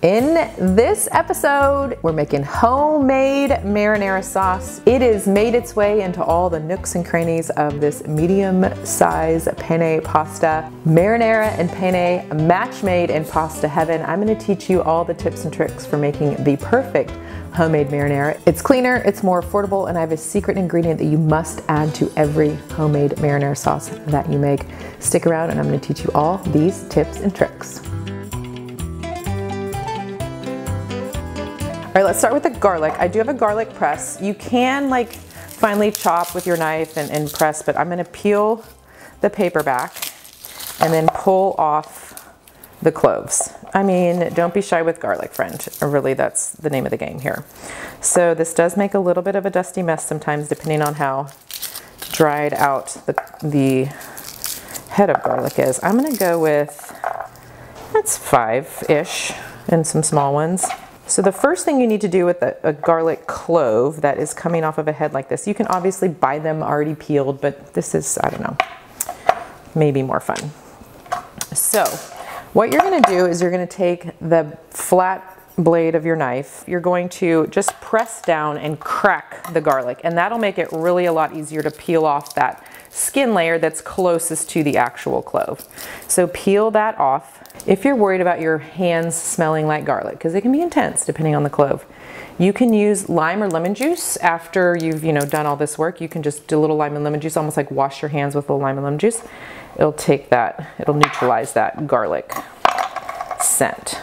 In this episode, we're making homemade marinara sauce. It has made its way into all the nooks and crannies of this medium-size penne pasta. Marinara and penne, a match made in pasta heaven. I'm gonna teach you all the tips and tricks for making the perfect homemade marinara. It's cleaner, it's more affordable, and I have a secret ingredient that you must add to every homemade marinara sauce that you make. Stick around and I'm gonna teach you all these tips and tricks. All right, let's start with the garlic. I do have a garlic press. You can like finely chop with your knife and press, but I'm gonna peel the paper back and then pull off the cloves. I mean, don't be shy with garlic, friend. Really, that's the name of the game here. So this does make a little bit of a dusty mess sometimes, depending on how dried out the head of garlic is. I'm gonna go with, that's 5-ish and some small ones. So the first thing you need to do with a garlic clove that is coming off of a head like this, you can obviously buy them already peeled, but this is, I don't know, maybe more fun. So what you're gonna do is you're gonna take the flat blade of your knife, you're going to just press down and crack the garlic, and that'll make it really a lot easier to peel off that skin layer that's closest to the actual clove. So peel that off. If you're worried about your hands smelling like garlic, because it can be intense depending on the clove, you can use lime or lemon juice after you've done all this work. You can just do a little lime and lemon juice, almost like wash your hands with a little lime and lemon juice. It'll take that, it'll neutralize that garlic scent.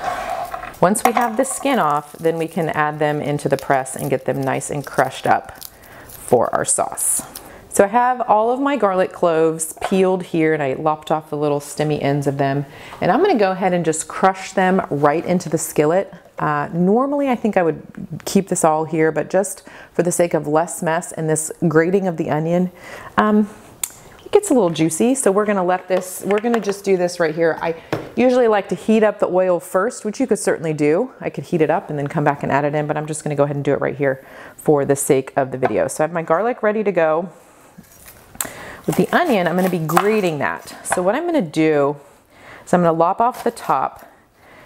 Once we have the skin off, then we can add them into the press and get them nice and crushed up for our sauce. So I have all of my garlic cloves peeled here, and I lopped off the little stemmy ends of them. And I'm gonna go ahead and just crush them right into the skillet. Normally I think I would keep this all here, but just for the sake of less mess and this grating of the onion, it gets a little juicy. So we're gonna just do this right here. I usually like to heat up the oil first, which you could certainly do. I could heat it up and then come back and add it in, but I'm just gonna go ahead and do it right here for the sake of the video. So I have my garlic ready to go. With the onion, I'm gonna be grating that. So what I'm gonna do is I'm gonna lop off the top.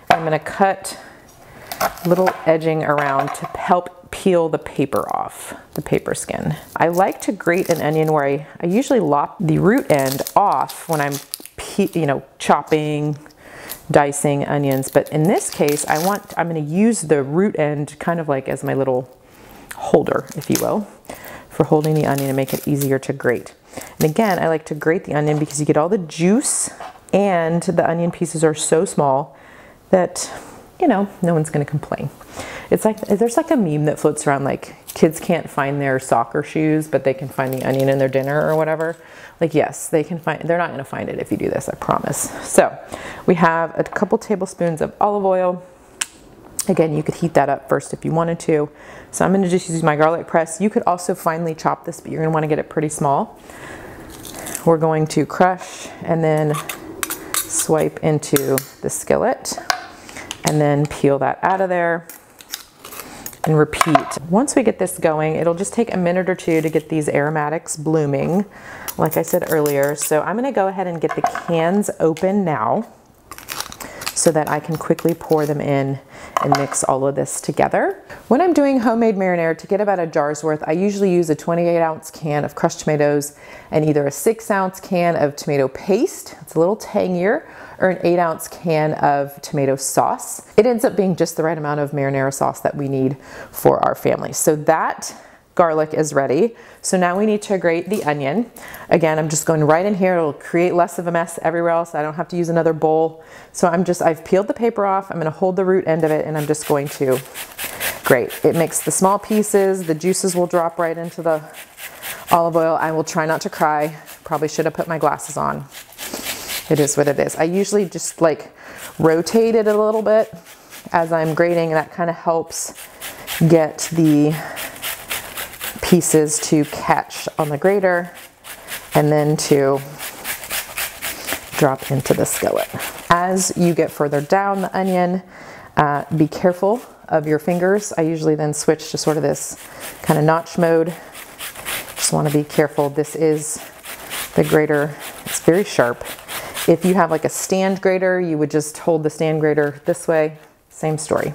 I'm gonna cut little edging around to help peel the paper off, the paper skin. I like to grate an onion where I usually lop the root end off when I'm chopping, dicing onions. But in this case, I'm gonna use the root end kind of like as my little holder, if you will, for holding the onion and make it easier to grate. And again, I like to grate the onion because you get all the juice, and the onion pieces are so small that, no one's gonna complain. It's like, there's like a meme that floats around, like kids can't find their soccer shoes, but they can find the onion in their dinner or whatever. Like, yes, they're not gonna find it if you do this, I promise. So we have a couple tablespoons of olive oil. Again, you could heat that up first if you wanted to. So I'm gonna just use my garlic press. You could also finely chop this, but you're gonna wanna get it pretty small. We're going to crush and then swipe into the skillet and then peel that out of there and repeat. Once we get this going, it'll just take a minute or two to get these aromatics blooming, like I said earlier. So I'm gonna go ahead and get the cans open now so that I can quickly pour them in and mix all of this together. When I'm doing homemade marinara, to get about a jar's worth, I usually use a 28-ounce can of crushed tomatoes and either a 6-ounce can of tomato paste, it's a little tangier, or an 8-ounce can of tomato sauce. It ends up being just the right amount of marinara sauce that we need for our family. So that garlic is ready. So now we need to grate the onion. Again, I'm just going right in here. It'll create less of a mess everywhere else. I don't have to use another bowl. So I've peeled the paper off. I'm gonna hold the root end of it and I'm just going to grate. It makes the small pieces. The juices will drop right into the olive oil. I will try not to cry. Probably should have put my glasses on. It is what it is. I usually just like rotate it a little bit as I'm grating. That kind of helps get the pieces to catch on the grater and then to drop into the skillet. As you get further down the onion, be careful of your fingers. I usually then switch to sort of this kind of notch mode. Just want to be careful. This is the grater. It's very sharp. If you have like a stand grater, you would just hold the stand grater this way, same story. I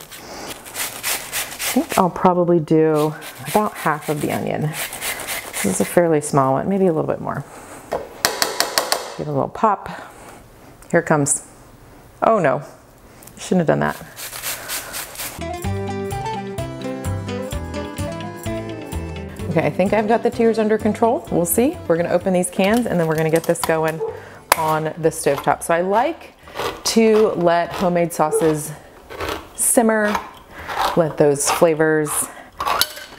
think I'll probably do about half of the onion. This is a fairly small one, maybe a little bit more. Give it a little pop. Here it comes. Oh no, shouldn't have done that. Okay, I think I've got the tears under control. We'll see. We're gonna open these cans and then we're gonna get this going on the stovetop. So I like to let homemade sauces simmer, let those flavors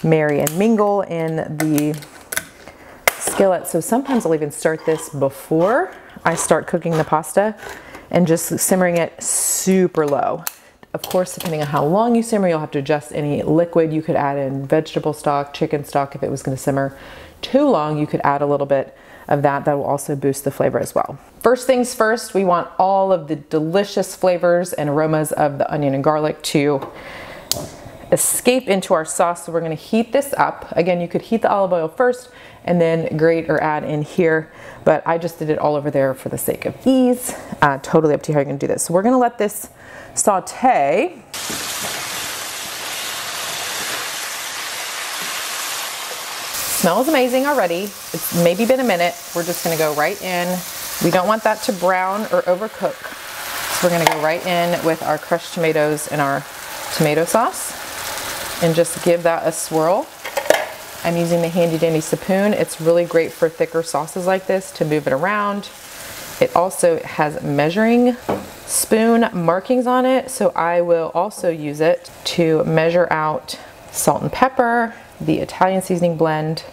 marry and mingle in the skillet. So sometimes I'll even start this before I start cooking the pasta and just simmering it super low. Of course, depending on how long you simmer, you'll have to adjust any liquid. You could add in vegetable stock, chicken stock. If it was going to simmer too long, you could add a little bit of that. That will also boost the flavor as well. First things first, we want all of the delicious flavors and aromas of the onion and garlic to escape into our sauce. So we're going to heat this up. Again, you could heat the olive oil first and then grate or add in here, but I just did it all over there for the sake of ease. Totally up to you how you're going to do this. So we're going to let this saute. Smells amazing already. It's maybe been a minute. We're just going to go right in. We don't want that to brown or overcook. So we're going to go right in with our crushed tomatoes and our tomato sauce and just give that a swirl. I'm using the handy dandy spoon. It's really great for thicker sauces like this to move it around. It also has measuring spoon markings on it, so I will also use it to measure out salt and pepper, the Italian seasoning blend,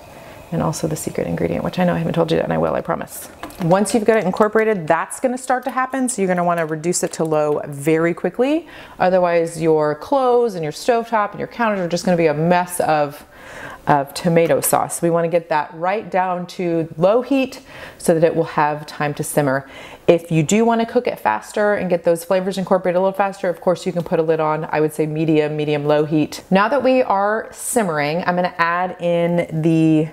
and also the secret ingredient, which I know I haven't told you that, and I will, I promise. Once you've got it incorporated, that's gonna start to happen, so you're gonna wanna reduce it to low very quickly. Otherwise, your clothes and your stovetop and your counters are just gonna be a mess of tomato sauce. We want to get that right down to low heat so that it will have time to simmer. If you do want to cook it faster and get those flavors incorporated a little faster, of course you can put a lid on. I would say medium, low heat. Now that we are simmering, I'm going to add in the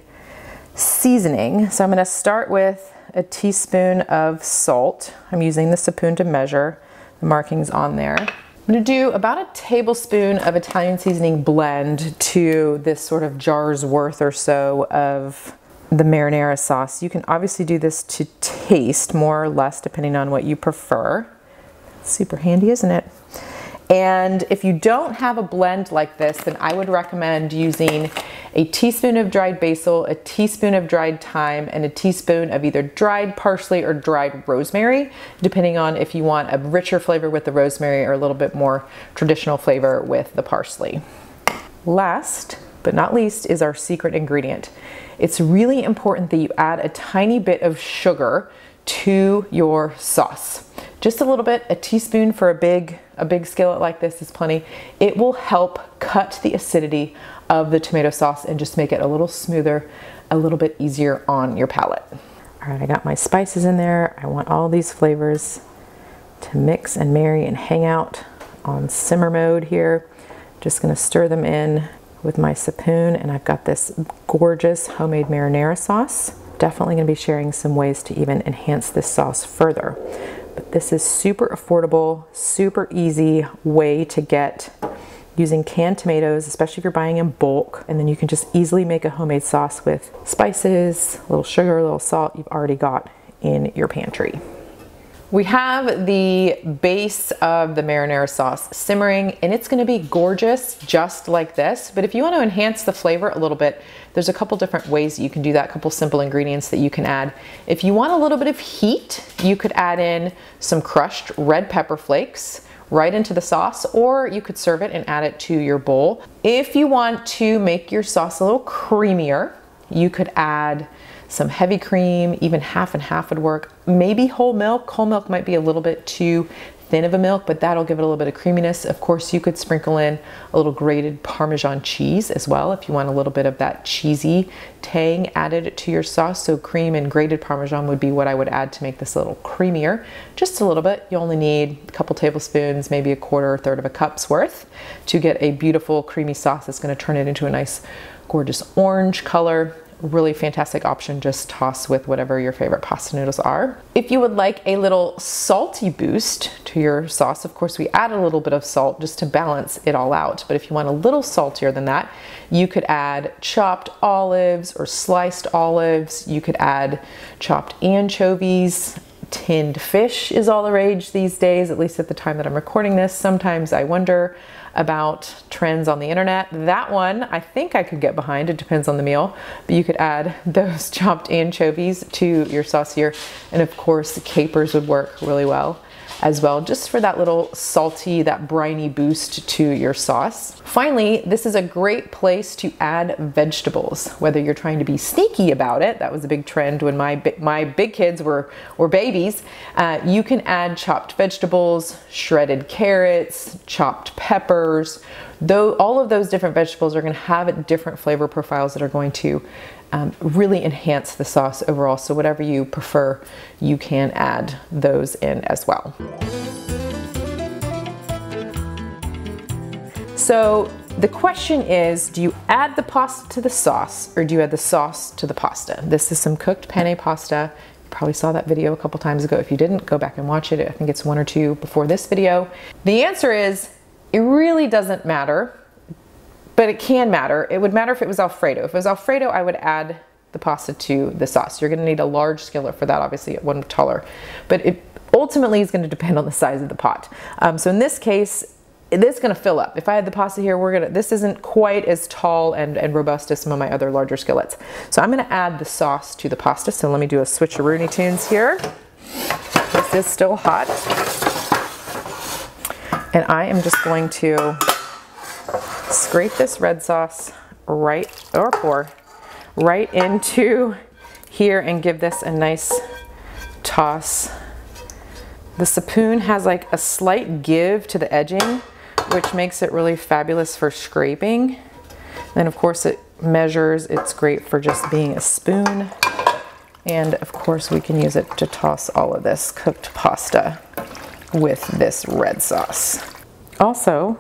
seasoning. So I'm going to start with a teaspoon of salt. I'm using the spoon to measure the markings on there. I'm gonna do about a tablespoon of Italian seasoning blend to this sort of jar's worth or so of the marinara sauce. You can obviously do this to taste more or less depending on what you prefer. Super handy, isn't it? And if you don't have a blend like this, then I would recommend using a teaspoon of dried basil, a teaspoon of dried thyme, and a teaspoon of either dried parsley or dried rosemary, depending on if you want a richer flavor with the rosemary or a little bit more traditional flavor with the parsley. Last but not least is our secret ingredient. It's really important that you add a tiny bit of sugar to your sauce. Just a little bit, a teaspoon for a big skillet like this is plenty. It will help cut the acidity of the tomato sauce and just make it a little smoother, a little bit easier on your palate. All right, I got my spices in there. I want all these flavors to mix and marry and hang out on simmer mode here. Just gonna stir them in with my spoon, and I've got this gorgeous homemade marinara sauce. Definitely gonna be sharing some ways to even enhance this sauce further. But this is super affordable, super easy way to get using canned tomatoes, especially if you're buying in bulk, and then you can just easily make a homemade sauce with spices, a little sugar, a little salt you've already got in your pantry. We have the base of the marinara sauce simmering, and it's gonna be gorgeous just like this. But if you want to enhance the flavor a little bit, there's a couple different ways that you can do that, a couple simple ingredients that you can add. If you want a little bit of heat, you could add in some crushed red pepper flakes right into the sauce, or you could serve it and add it to your bowl. If you want to make your sauce a little creamier, you could add some heavy cream, even half and half would work. Maybe whole milk. Whole milk might be a little bit too thin of a milk, but that'll give it a little bit of creaminess. Of course, you could sprinkle in a little grated Parmesan cheese as well if you want a little bit of that cheesy tang added to your sauce. So cream and grated Parmesan would be what I would add to make this a little creamier. Just a little bit. You only need a couple tablespoons, maybe a quarter or third of a cup's worth to get a beautiful creamy sauce that's going to turn it into a nice gorgeous orange color. really fantastic option. Just toss with whatever your favorite pasta noodles are. If you would like a little salty boost to your sauce, of course we add a little bit of salt just to balance it all out. But if you want a little saltier than that, you could add chopped olives or sliced olives. You could add chopped anchovies. Tinned fish is all the rage these days, at least at the time that I'm recording this. Sometimes I wonder about trends on the internet. That one I think I could get behind. It depends on the meal, but you could add those chopped anchovies to your sauce here. And of course, capers would work really well as well, just for that little salty, that briny boost to your sauce. Finally, this is a great place to add vegetables, whether you're trying to be sneaky about it. That was a big trend when my big kids were babies. You can add chopped vegetables, shredded carrots, chopped peppers. Though all of those different vegetables are going to have different flavor profiles that are going to really enhance the sauce overall. So whatever you prefer, you can add those in as well. So the question is, do you add the pasta to the sauce or do you add the sauce to the pasta? This is some cooked penne pasta. You probably saw that video a couple times ago. If you didn't, go back and watch it. I think it's one or two before this video. The answer is, it really doesn't matter. But it can matter. It would matter if it was Alfredo. If it was Alfredo, I would add the pasta to the sauce. You're gonna need a large skillet for that, obviously, one taller. But it ultimately is gonna depend on the size of the pot. So in this case, it is gonna fill up. If I had the pasta here, this isn't quite as tall and robust as some of my other larger skillets. So I'm gonna add the sauce to the pasta. So let me do a switcheroony tunes here. This is still hot. And I am just going to scrape this red sauce right into here and give this a nice toss. The spoon has like a slight give to the edging, which makes it really fabulous for scraping. Then of course it measures, it's great for just being a spoon. And of course we can use it to toss all of this cooked pasta with this red sauce. Also,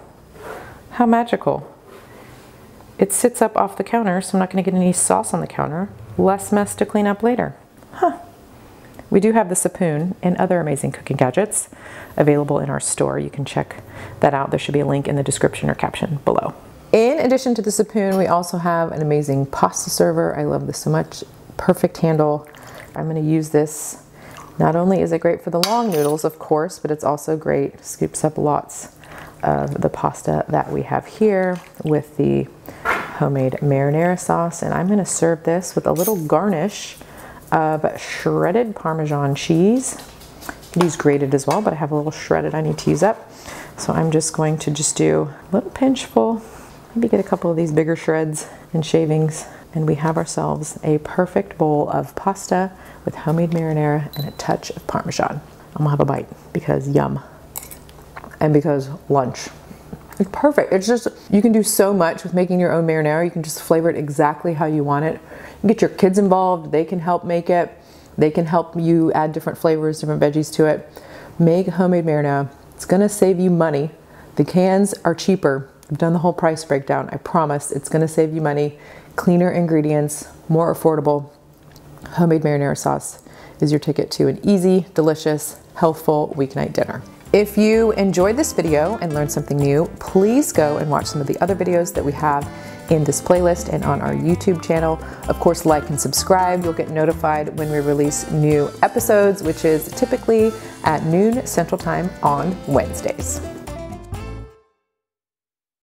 how magical. It sits up off the counter, so I'm not gonna get any sauce on the counter. Less mess to clean up later. Huh. We do have the spoon and other amazing cooking gadgets available in our store. You can check that out. There should be a link in the description or caption below. In addition to the spoon, we also have an amazing pasta server. I love this so much. Perfect handle. I'm gonna use this. Not only is it great for the long noodles, of course, but it's also great. Scoops up lots of the pasta that we have here with the homemade marinara sauce. And I'm gonna serve this with a little garnish of shredded Parmesan cheese. You can use grated as well, but I have a little shredded I need to use up. So I'm just going to do a little pinch full, maybe get a couple of these bigger shreds and shavings, and we have ourselves a perfect bowl of pasta with homemade marinara and a touch of Parmesan. I'm gonna have a bite because yum. And because lunch. It's perfect. It's just, you can do so much with making your own marinara. You can just flavor it exactly how you want it. You can get your kids involved. They can help make it. They can help you add different flavors, different veggies to it. Make homemade marinara. It's gonna save you money. The cans are cheaper. I've done the whole price breakdown. I promise it's gonna save you money. Cleaner ingredients, more affordable. Homemade marinara sauce is your ticket to an easy, delicious, healthful weeknight dinner. If you enjoyed this video and learned something new, please go and watch some of the other videos that we have in this playlist and on our YouTube channel. Of course, like and subscribe. You'll get notified when we release new episodes, which is typically at noon Central Time on Wednesdays.